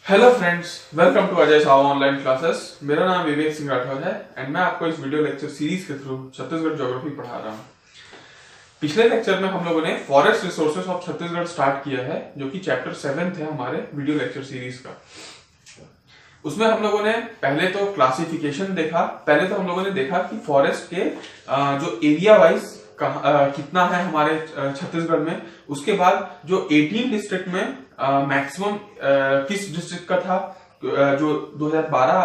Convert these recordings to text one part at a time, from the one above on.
Hello friends, welcome to Ajay Sava online classes. मेरा नाम विवेक सिंह राठौर है एंड मैं आपको इस वीडियो लेक्चर सीरीज के थ्रू छत्तीसगढ़ ज्योग्राफी पढ़ा रहा हूँ। पिछले लेक्चर में हम लोगों ने forest resources of Chhattisgarh start किया है, जो कि चैप्टर 7 है हमारे वीडियो लेक्चर सीरीज का। उसमें हम लोगों ने पहले तो क्लासिफिकेशन देखा। पहले तो हम लोगों ने देखा कि फॉरेस्ट के जो एरिया वाइज कितना है हमारे छत्तीसगढ़ में। उसके बाद जो 18 डिस्ट्रिक्ट में मैक्सिमम किस डिस्ट्रिक्ट का था, जो 2012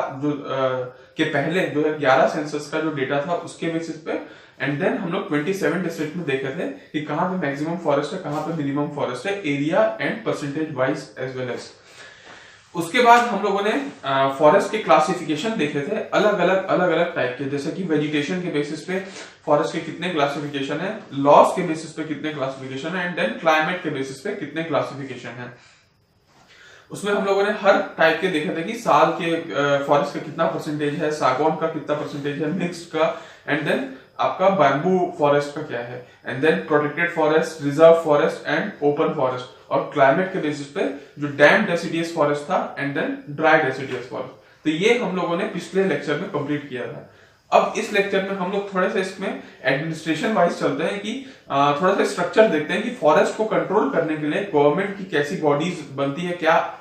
के पहले 2011 सेंसस का जो डेटा था उसके बेसिस पे। एंड देन हम लोग 27 डिस्ट्रिक्ट में देखे थे कि कहाँ पे मैक्सिमम फॉरेस्ट है, कहाँ पे मिनिमम फॉरेस्ट है, area and percentage wise as well as. उसके बाद हम लोगों ने फॉरेस्ट के क्लासिफिकेशन देखे थे, अलग अलग टाइप के, जैसे कि वेजिटेशन के बेसिस पे फॉरेस्ट के कितने क्लासिफिकेशन है, लॉस के बेसिस पे कितने क्लासिफिकेशन है, एंड देन क्लाइमेट के बेसिस पे कितने क्लासिफिकेशन है। उसमें हम लोगों ने हर टाइप के देखे थे कि साल के फॉरेस्ट का कितना परसेंटेज है, सागौन का कितना परसेंटेज है, मिक्स्ड का, एंड देन आपका बैम्बू फॉरेस्ट का क्या है, and then protected forest, reserve forest and open forest, और क्लाइमेट के बेसिस पे जो डैम डेसिडियस फॉरेस्ट था and then dry deciduous forest. तो ये हम लोगों ने पिछले लेक्चर में कंप्लीट किया था। अब इस लेक्चर में हम लोग थोड़े से इसमें एडमिनिस्ट्रेशन वाइज चलते हैं कि थोड़ा सा स्ट्रक्चर देखते हैं कि फॉरेस्ट को कंट्रोल करने के लिए गवर्नमेंट की कैसी बॉडीज बनती है, क्या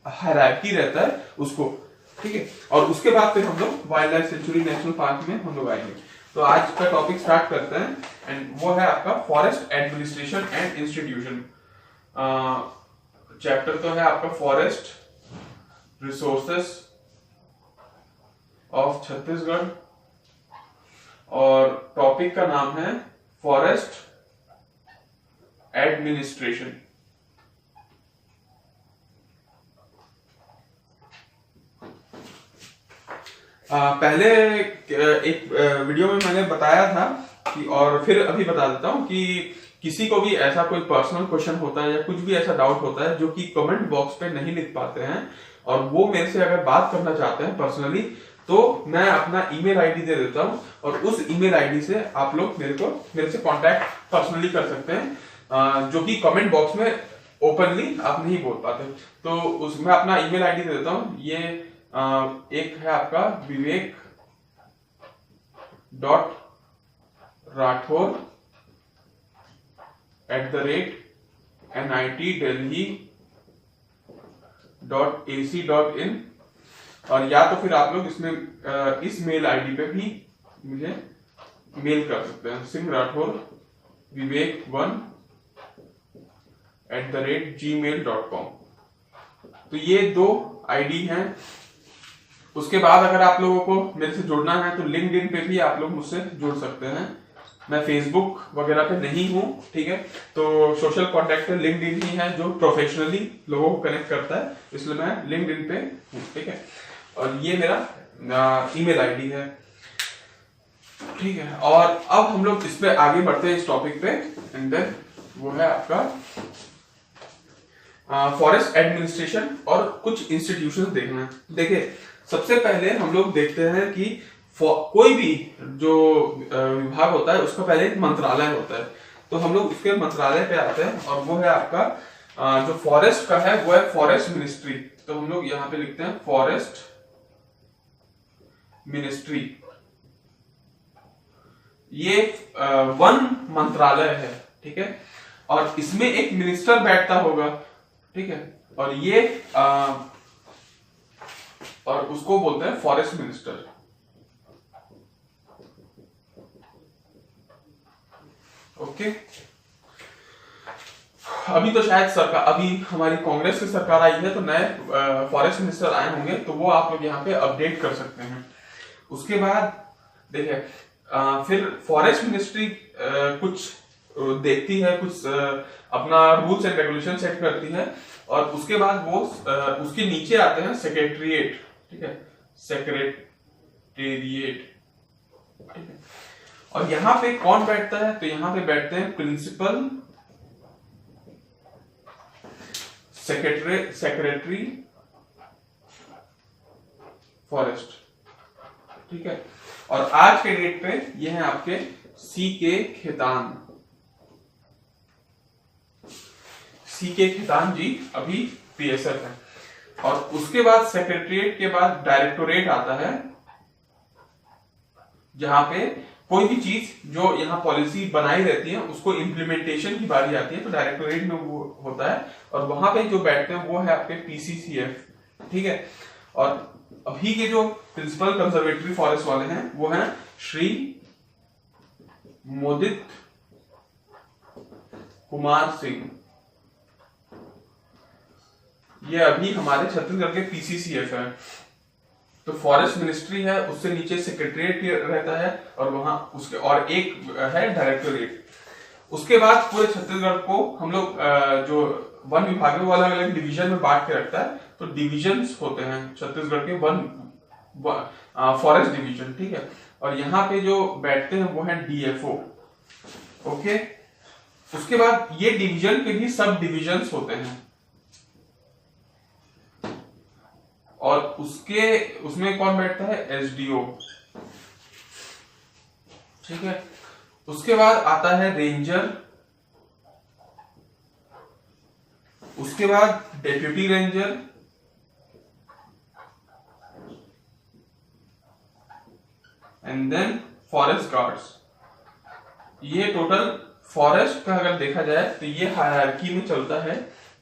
हायरार्की रहता है उसको, ठीक है। और उसके बाद फिर हम लोग wild life sanctuary national park में हम लोग आएंगे। तो आज का टॉपिक स्टार्ट करते हैं एंड वो है आपका forest administration and institution. Chapter तो है आपका फॉरेस्ट रिसोर्सेस ऑफ छत्तीसगढ़ और टॉपिक का नाम है फॉरेस्ट एडमिनिस्ट्रेशन। पहले एक वीडियो में मैंने बताया था कि, और फिर अभी बता देता हूं कि किसी को भी ऐसा कोई पर्सनल क्वेश्चन होता है या कुछ भी ऐसा डाउट होता है जो कि कमेंट बॉक्स पे नहीं लिख पाते हैं और वो मेरे से अगर बात करना चाहते हैं पर्सनली, तो मैं अपना ईमेल आईडी दे देता हूं और उस ईमेल आईडी से आप लोग मेरे से कांटेक्ट पर्सनली कर सकते हैं, जो कि कमेंट बॉक्स में ओपनली आप नहीं बोल पाते। तो उसमें अपना ईमेल आईडी दे देता हूं। ये एक है आपका vivek.rathore@nitdelhi.ac.in, और या तो फिर आप लोग इसमें इस मेल आईडी पे भी मुझे मेल कर सकते हैं, singrathore@vivek1@gmail.com। तो ये दो आईडी हैं। उसके बाद अगर आप लोगों को मेरे से जुड़ना है तो लिंक्डइन पे भी आप लोग मुझसे जुड़ सकते हैं। मैं फेसबुक वगैरह पे नहीं हूँ, ठीक है। तो सोशल कॉन्टेक्ट पे लिंक्डइन ही है जो प्रोफेशनली लोगों को कनेक्ट करता है, इसलिए मैं लिंक्डइन पे हूँ, ठीक है। और ये मेरा ईमेल आईडी है, ठीक है। और अब हम लोग इस पे आगे बढ़ते हैं इस टॉपिक पे, एंड देन वो है आपका फॉरेस्ट एडमिनिस्ट्रेशन और कुछ इंस्टीट्यूशंस देखना है। देखिए, सबसे पहले हम लोग देखते हैं कि कोई भी जो विभाग होता है उसका पहले एक मंत्रालय होता है। तो हम लोग उसके मंत्रालय पे आते हैं और वो है आपका जो फॉरेस्ट का है वो है फॉरेस्ट मिनिस्ट्री। तो हम लोग यहाँ पे लिखते हैं फॉरेस्ट मिनिस्ट्री। ये वन मंत्रालय है, ठीक है। और इसमें एक मिनिस्टर बैठता होगा, ठीक है। और ये और उसको बोलते हैं फॉरेस्ट मिनिस्टर। ओके। अभी तो शायद सरकार, अभी हमारी कांग्रेस की सरकार आई है तो नए फॉरेस्ट मिनिस्टर आए होंगे, तो वो आप लोग यहाँ पे अपडेट कर सकते हैं। उसके बाद देखिए, फिर फॉरेस्ट मिनिस्ट्री कुछ देखती है, कुछ अपना रूल्स एंड रेगुलेशन सेट करती है, और उसके बाद वो उसके नीचे आते हैं सेक्रेटरिएट, ठीक है, सेक्रेटेरिएट, ठीक है। और यहां पे कौन बैठता है, तो यहां पे बैठते हैं प्रिंसिपल सेक्रेटरी फॉरेस्ट, ठीक है। और आज के डेट पे ये है आपके C.K. खेतान जी, अभी PSF है। और उसके बाद सेक्रेटरीट के बाद डायरेक्टोरेट आता है, जहां पे कोई भी चीज जो यहाँ पॉलिसी बनाई रहती है उसको इम्प्लीमेंटेशन की बारी आती है तो डायरेक्टोरेट में वो होता है, और वहां पे जो बैठते हैं वो है आपके पीसीसीएफ, ठीक है। और अभी के जो प्रिंसिपल कंजर्वेटरी फॉरेस्ट वाले हैं वो हैं श्री मोदित कुमार सिंह, ये अभी हमारे छत्तीसगढ़ के पीसीसीएफ है। तो फॉरेस्ट मिनिस्ट्री है, उससे नीचे सेक्रेटरीट रहता है और वहां उसके और एक है डायरेक्टोरेट। उसके बाद पूरे छत्तीसगढ़ को हम लोग जो वन विभाग है वो अलग अलग डिवीजन में बांट के रखता है, तो डिविजन्स होते हैं छत्तीसगढ़ के वन फॉरेस्ट डिवीजन, ठीक है। और यहाँ पे जो बैठते हैं वो है डीएफओ, ओके। उसके बाद ये डिवीजन के भी सब डिविजन्स होते हैं, और उसमें कौन बैठता है, एसडीओ, ठीक है। उसके बाद आता है रेंजर, उसके बाद deputy ranger, and then forest guards. ये टोटल फॉरेस्ट का अगर देखा जाए तो ये हायरार्की में चलता है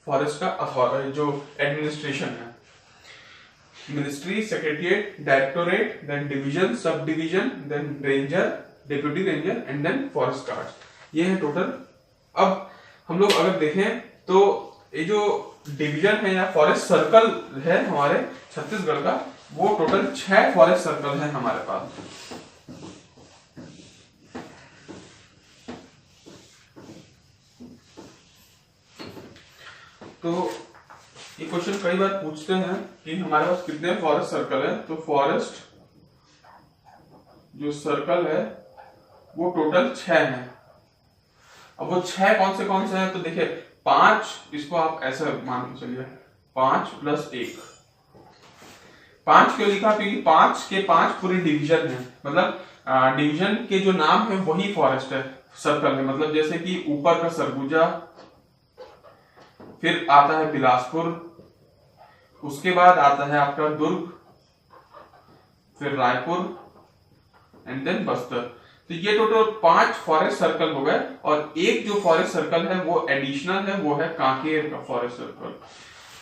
फॉरेस्ट का जो एडमिनिस्ट्रेशन है, ministry, secretariat, directorate, then division, sub division, then ranger, deputy ranger and then forest guards, ये है टोटल। अब हम लोग अगर देखें तो ये जो डिवीजन है या फॉरेस्ट सर्कल है हमारे छत्तीसगढ़ का, वो टोटल 6 फॉरेस्ट सर्कल है हमारे पास। तो ये क्वेश्चन कई बार पूछते हैं कि हमारे पास कितने फॉरेस्ट सर्कल है, तो फॉरेस्ट जो सर्कल है वो टोटल 6 है। अब वो 6 कौन से हैं, तो देखिए 5, इसको आप ऐसा मान के चलिए 5 + 1। 5 क्यों लिखा, क्योंकि 5 के 5 पूरे डिवीजन है, मतलब डिवीजन के जो नाम है वही फॉरेस्ट है, सर्कल है। मतलब जैसे कि ऊपर का सरगुजा, फिर आता है बिलासपुर, उसके बाद आता है आपका दुर्ग, फिर रायपुर एंड देन बस्तर। तो ये टोटल 5 फॉरेस्ट सर्कल हो गए, और एक जो फॉरेस्ट सर्कल है वो एडिशनल है, वो है कांकेर का फॉरेस्ट सर्कल।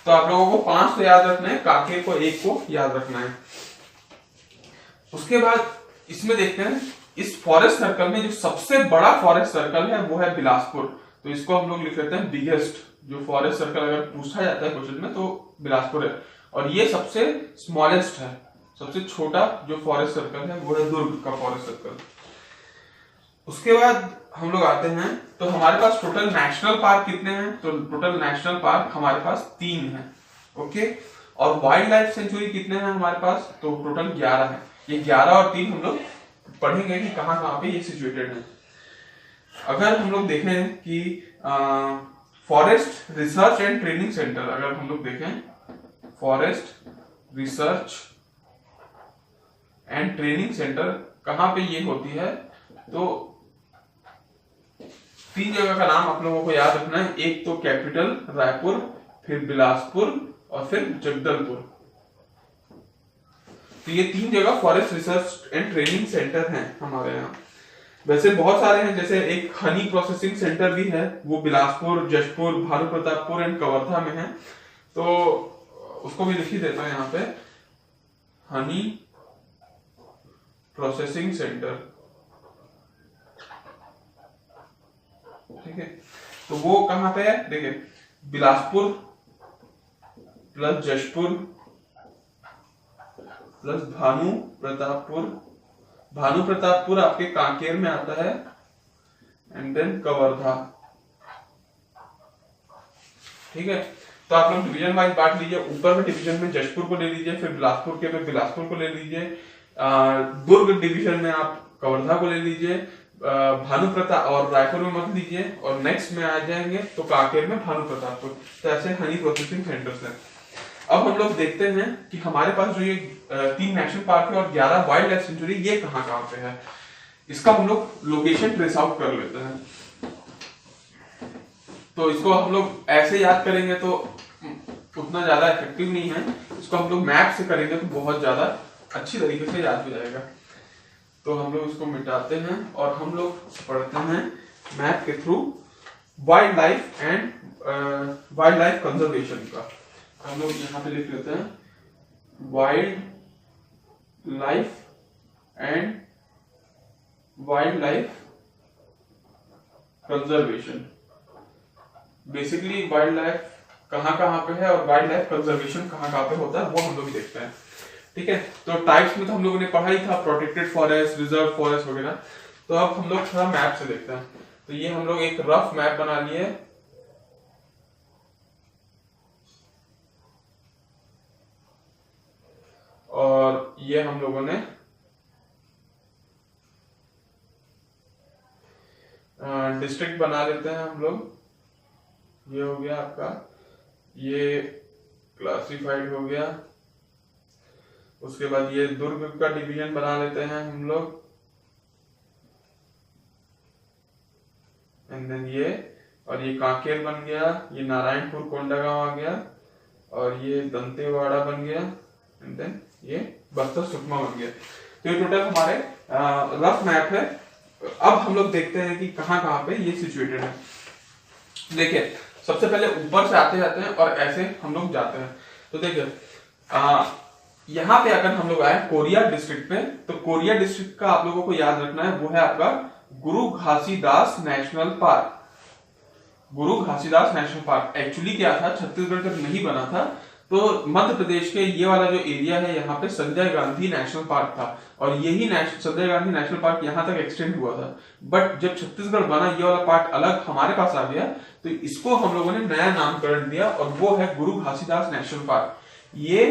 तो आप लोगों को 5 तो याद रखना है, कांकेर को 1 को याद रखना है। उसके बाद इसमें देखते हैं इस फॉरेस्ट सर्कल में जो सबसे बड़ा फॉरेस्ट सर्कल है वो है बिलासपुर, तो इसको हम लोग लिख लेते हैं बिगेस्ट। जो फॉरेस्ट सर्कल अगर पूछा जाता है क्वेश्चन में तो बिलासपुर है, और ये सबसे स्मॉलेस्ट है, सबसे छोटा जो फॉरेस्ट सर्कल है वो है दुर्ग का फॉरेस्ट सर्कल। उसके बाद हम लोग आते हैं तो हमारे पास टोटल नेशनल पार्क कितने हैं, तो टोटल नेशनल पार्क हमारे पास 3 है, ओके। और वाइल्ड लाइफ सेंचुरी कितने हैं हमारे पास, तो टोटल 11 है। ये 11 और 3 हम लोग पढ़ेंगे कि कहाँ पे ये सिचुएटेड है। अगर हम लोग देखें कि forest research and training centre, अगर हम लोग देखें forest research and training centre कहां पे ये होती है, तो 3 जगह का नाम आप लोगों को याद रखना है। एक तो कैपिटल रायपुर, फिर बिलासपुर और फिर जगदलपुर। तो ये 3 जगह forest research and training centre हैं हमारे यहाँ। वैसे बहुत सारे हैं, जैसे एक हनी प्रोसेसिंग सेंटर भी है, वो बिलासपुर, जशपुर, भानु प्रतापपुर एंड कवर्धा में है, तो उसको भी लिख ही देता हूं यहाँ पे, हनी प्रोसेसिंग सेंटर, ठीक है। तो वो कहां पे है, देखिए बिलासपुर प्लस जशपुर प्लस भानु प्रतापपुर, भानु प्रतापपुर आपके कांकेर में आता है, एंड देन कवर्धा, ठीक है। तो आप लोग डिवीजन वाइज बांट लीजिए, ऊपर में डिवीजन में जशपुर को ले लीजिए, फिर बिलासपुर के में बिलासपुर को ले लीजिए, दुर्ग डिवीजन में आप कवर्धा को ले लीजिए, भानु प्रताप और रायपुर में मत लीजिए, और नेक्स्ट में आ जाएंगे तो कांकेर में भानु प्रतापपुर। तो ऐसे हनी प्रोसेसिंग सेंटर्स हैं। अब हम लोग देखते हैं कि हमारे पास जो ये 3 नेशनल पार्क है और 11 वाइल्ड लाइफ सेंचुरी, ये कहाँ पे है, इसका हम लोग लोकेशन ट्रेस आउट कर लेते हैं। तो इसको हम लोग ऐसे याद करेंगे, तो उतना ज्यादा इफेक्टिव नहीं है। इसको हम लोग मैप से करेंगे तो बहुत ज्यादा अच्छी तरीके से याद हो जाएगा। तो हम लोग इसको मिटाते हैं और हम लोग पढ़ते हैं मैप के through wild life and wild life conservation का। हम लोग यहाँ पे लिख लेते हैं wild life and wild life conservation. Basically wild life कहाँ कहाँ पे है और वाइल्ड लाइफ कंजर्वेशन कहाँ कहाँ पे होता है वो हम लोग देखते हैं। ठीक है, तो टाइप्स में तो हम लोगों ने पढ़ा ही था, प्रोटेक्टेड फॉरेस्ट, रिजर्व फॉरेस्ट वगैरह। तो अब हम लोग थोड़ा मैप से देखते हैं। तो ये हम लोग एक रफ मैप बना लिए, और ये हम लोगों ने डिस्ट्रिक्ट बना लेते हैं हम लोग। ये हो गया आपका, ये क्लासिफाइड हो गया। उसके बाद ये दुर्ग का डिवीजन बना लेते हैं हम लोग, एंड देन ये, और ये कांकेर बन गया, ये नारायणपुर कोंडागांव आ गया, और ये दंतेवाड़ा बन गया, एंड देन ये बस्तर सुकमा बन गया। तो ये टोटल हमारे रफ मैप है। अब हम लोग देखते हैं कि कहाँ कहाँ पे ये सिचुएटेड है। देखिए, सबसे पहले ऊपर से आते जाते हैं और ऐसे हम लोग जाते हैं। तो देखिए, यहाँ पे अगर हम लोग आए कोरिया डिस्ट्रिक्ट में, तो कोरिया डिस्ट्रिक्ट का आप लोगों को याद रखना है, वो है आपका गुरु घासीदास नेशनल पार्क। गुरु घासीदास नेशनल पार्क एक्चुअली क्या था, छत्तीसगढ़ जब नहीं बना था तो मध्य प्रदेश के ये वाला जो एरिया है यहाँ पे संजय गांधी नेशनल पार्क था, और यही संजय गांधी नेशनल पार्क यहाँ तक एक्सटेंड हुआ था। बट जब छत्तीसगढ़ बना, ये वाला पार्ट अलग हमारे पास आ गया, तो इसको हम लोगों ने नया नामकरण दिया और वो है गुरु घासीदास नेशनल पार्क। ये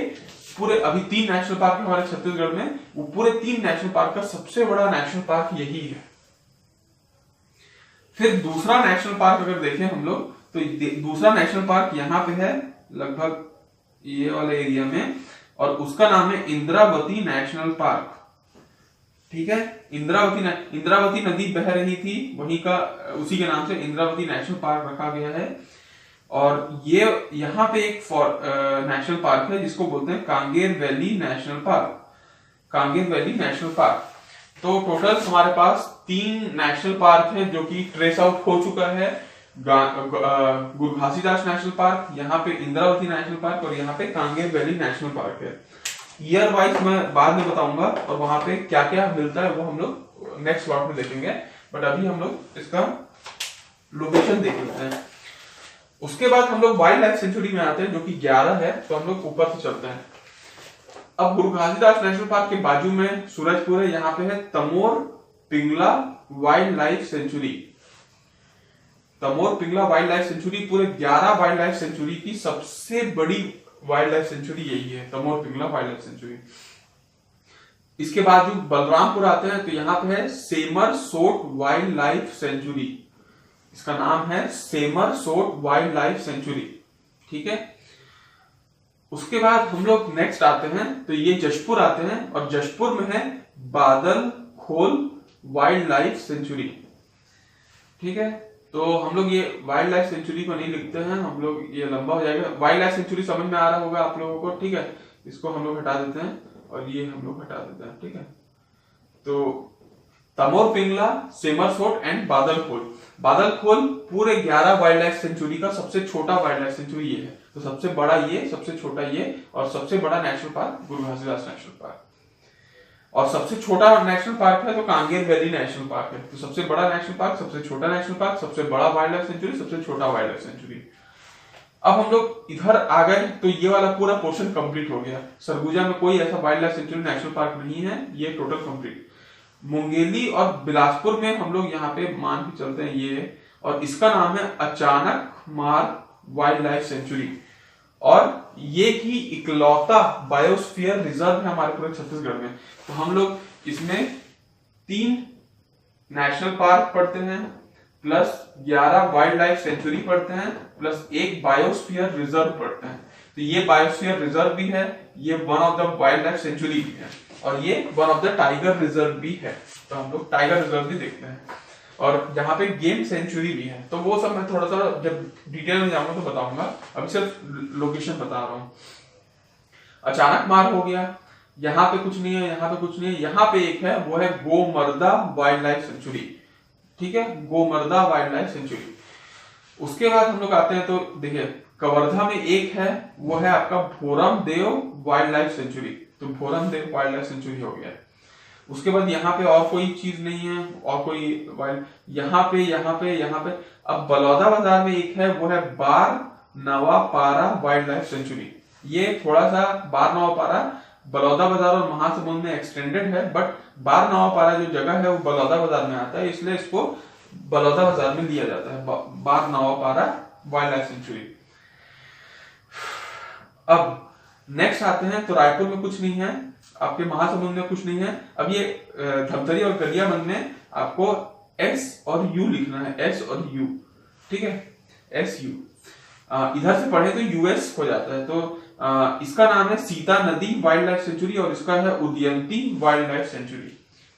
पूरे अभी 3 नेशनल पार्क हमारे छत्तीसगढ़ में, वो पूरे 3 नेशनल पार्क का सबसे बड़ा नेशनल पार्क यही है। फिर दूसरा नेशनल पार्क अगर देखें हम लोग, तो दूसरा नेशनल पार्क यहाँ पे है लगभग ये वाले एरिया में, और उसका नाम है इंद्रावती नेशनल पार्क। ठीक है, इंद्रावती नदी बह रही थी वहीं का, उसी के नाम से इंद्रावती नेशनल पार्क रखा गया है। और ये यहाँ पे एक नेशनल पार्क है जिसको बोलते हैं Kanger valley national park. Kanger valley national park. तो टोटल हमारे पास 3 नेशनल पार्क है जो कि ट्रेस आउट हो चुका है। गुरु घासीदास नेशनल पार्क, यहाँ पे इंद्रावती नेशनल पार्क, और यहाँ पे कांगेर वैली नेशनल पार्क है। ईयर वाइज मैं बाद में बताऊंगा, और वहां पे क्या क्या मिलता है वो हम लोग नेक्स्ट वर्ड में देखेंगे। बट अभी हम लोग इसका लोकेशन देख लेते हैं। उसके बाद हम लोग वाइल्ड लाइफ सेंचुरी में आते हैं जो कि 11 है। तो हम लोग ऊपर से चलते हैं। अब गुरु घासीदास नेशनल पार्क के बाजू में सूरजपुर है, यहाँ पे है Tamor Pingla wildlife sanctuary. Tamor Pingla wildlife sanctuary पूरे 11 वाइल्ड लाइफ सेंचुरी की सबसे बड़ी वाइल्ड लाइफ सेंचुरी यही है, Tamor Pingla wildlife century. इसके बाद जो बलरामपुर आते हैं, तो यहाँ पे है सेमर सोट वाइल्ड लाइफ सेंचुरी। इसका नाम है सेमर सोट वाइल्ड लाइफ सेंचुरी। ठीक है, उसके बाद हम लोग नेक्स्ट आते हैं, तो ये जशपुर आते हैं, और जशपुर में है बादल खोल वाइल्ड लाइफ सेंचुरी। ठीक है, तो हम लोग ये वाइल्ड लाइफ सेंचुरी को नहीं लिखते हैं, हम लोग, ये लंबा हो जाएगा। वाइल्ड लाइफ सेंचुरी समझ में आ रहा होगा आप लोगों को। ठीक है, इसको हम लोग हटा देते हैं और ये हम लोग हटा देते हैं। ठीक है, तो तमोर पिंगला, सेमरसोट एंड बादलखोल। बादलखोल पूरे 11 वाइल्ड लाइफ सेंचुरी का सबसे छोटा वाइल्ड लाइफ सेंचुरी ये है। तो सबसे बड़ा ये, सबसे छोटा ये, और सबसे बड़ा नेशनल पार्क गुरु घासीदास नेशनल पार्क। और सबसे छोटा नेशनल पार्क है तो कांगेर वैली नेशनल पार्क है। तो सबसे बड़ा नेशनल पार्क, सबसे छोटा नेशनल पार्क, सबसे बड़ा वाइल्ड लाइफ सेंचुरी, सबसे छोटा वाइल्ड लाइफ सेंचुरी। अब हम लोग इधर आ गए तो ये वाला पूरा पोर्शन कंप्लीट हो गया। सरगुजा में कोई ऐसा wild life sanctuary national park नहीं है, ये टोटल कंप्लीट। मुंगेली और बिलासपुर में हम लोग यहाँ पे मान के चलते हैं ये, और इसका नाम है अचानक मार्ग वाइल्ड लाइफ सेंचुरी। और ये ही इकलौता बायोस्फीयर रिजर्व है हमारे पूरे छत्तीसगढ़ में। तो हम लोग इसमें 3 नेशनल पार्क पढ़ते हैं, प्लस 11 वाइल्ड लाइफ सेंचुरी पढ़ते हैं, प्लस 1 बायोस्फीयर रिजर्व पढ़ते हैं। तो ये बायोस्फीयर रिजर्व भी है, ये one of the wild life sanctuary भी है, और ये one of the tiger reserve भी है। तो हम लोग टाइगर रिजर्व भी देखते हैं। और यहाँ पे गेम सेंचुरी भी है। तो वो सब मैं थोड़ा सा जब डिटेल में जाऊंगा तो बताऊंगा, अभी सिर्फ लोकेशन बता रहा हूँ। अचानक मार हो गया, यहाँ पे कुछ नहीं है, यहाँ पे कुछ नहीं है, यहाँ पे एक है, वो है गोमर्दा वाइल्ड लाइफ सेंचुरी। ठीक है, गोमर्दा वाइल्ड लाइफ सेंचुरी। उसके बाद हम लोग आते हैं, तो देखिए कवर्धा में एक है, वो है आपका भोरम देव वाइल्ड लाइफ सेंचुरी। तो भोरम देव वाइल्ड लाइफ सेंचुरी हो गया। उसके बाद यहाँ पे और कोई चीज नहीं है, और कोई वाइल्ड, यहाँ पे अब बलौदा बाजार में एक है, वो है बार नवापारा वाइल्ड लाइफ सेंचुरी। ये थोड़ा सा बार नवापारा बलौदा बाजार और महासमुंद में एक्सटेंडेड है, बट बार नवापारा जो जगह है वो बलौदा बाजार में आता है, इसलिए इसको बलौदा बाजार में लिया जाता है, बार नवापारा वाइल्ड लाइफ सेंचुरी। अब नेक्स्ट आते हैं, तो रायपुर में कुछ नहीं है, आपके महासमुंद में कुछ नहीं है। अब ये धमतरी और गरियाबंद में आपको एस और यू लिखना है, एस और यू। ठीक है, एस यू। इधर से पढ़े तो यूएस हो जाता है। तो इसका नाम है सीता नदी वाइल्ड लाइफ सेंचुरी और इसका है उदयंती वाइल्ड लाइफ सेंचुरी।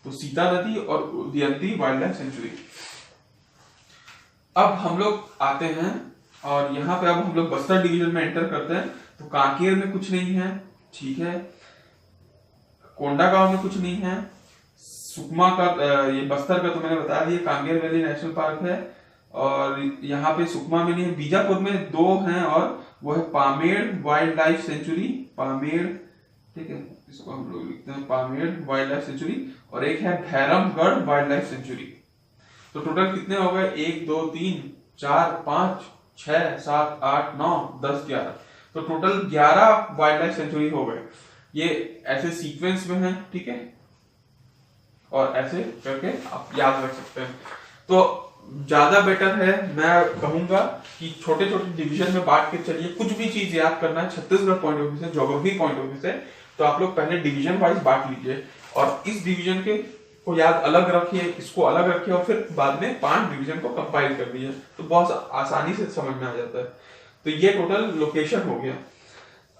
तो सीता नदी और उदयंती वाइल्ड लाइफ सेंचुरी। अब हम लोग आते हैं और यहाँ पे अब हम लोग बस्तर डिवीजन में एंटर करते हैं। तो कांकेर में कुछ नहीं है, ठीक है, कोंडागांव में कुछ नहीं है, सुकमा का ये बस्तर का तो मैंने बता दिया, कांगेर वैली नेशनल पार्क है, और यहाँ पे सुकमा में नहीं है। बीजापुर में दो हैं, और वो है Pamed wild life sanctuary, Pamed, ठीक है, इसको हम लोग लिखते हैं पामेड़ वाइल्ड लाइफ सेंचुरी, और एक है भैरमगढ़ वाइल्ड लाइफ सेंचुरी। तो टोटल कितने हो गए, 1 2 3 4 5 6 7 8 9 10 11, तो टोटल 11 वाइल्ड लाइफ सेंचुरी हो गए। ये ऐसे सीक्वेंस में है, ठीक है, और ऐसे करके आप याद रख सकते हैं। तो ज्यादा बेटर है, मैं कहूंगा कि छोटे छोटे डिवीजन में बांट के चलिए। कुछ भी चीज याद करना है छत्तीसगढ़ पॉइंट ऑफ व्यू से, ज्योग्राफी पॉइंट ऑफ व्यू से, तो आप लोग पहले डिवीजन वाइज बांट लीजिए, और इस डिवीजन के को याद अलग रखिए, इसको अलग रखिए, और फिर बाद में 5 डिवीजन को कंपाइल कर दीजिए, तो बहुत आसानी से समझ में आ जाता है। तो ये टोटल लोकेशन हो गया।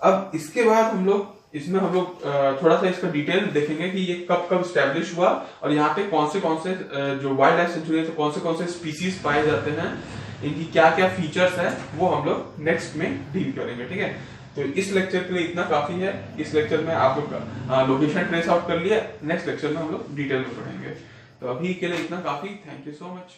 अब इसके बाद हम लोग इसमें थोड़ा सा इसका डिटेल देखेंगे कि ये कब कब स्टैब्लिश हुआ, और यहाँ पे कौन से जो वाइल्ड लाइफ सेंचुरी है, तो कौन से स्पीसीज पाए जाते हैं, इनकी क्या क्या फीचर्स है, वो हम लोग नेक्स्ट में डील करेंगे। ठीक है, तो इस लेक्चर के लिए इतना काफी है। इस लेक्चर में आप लोग लोकेशन ट्रेस आउट कर लिया, नेक्स्ट लेक्चर में हम लोग डिटेल में पढ़ेंगे। तो अभी के लिए इतना काफी, थैंक यू सो मच।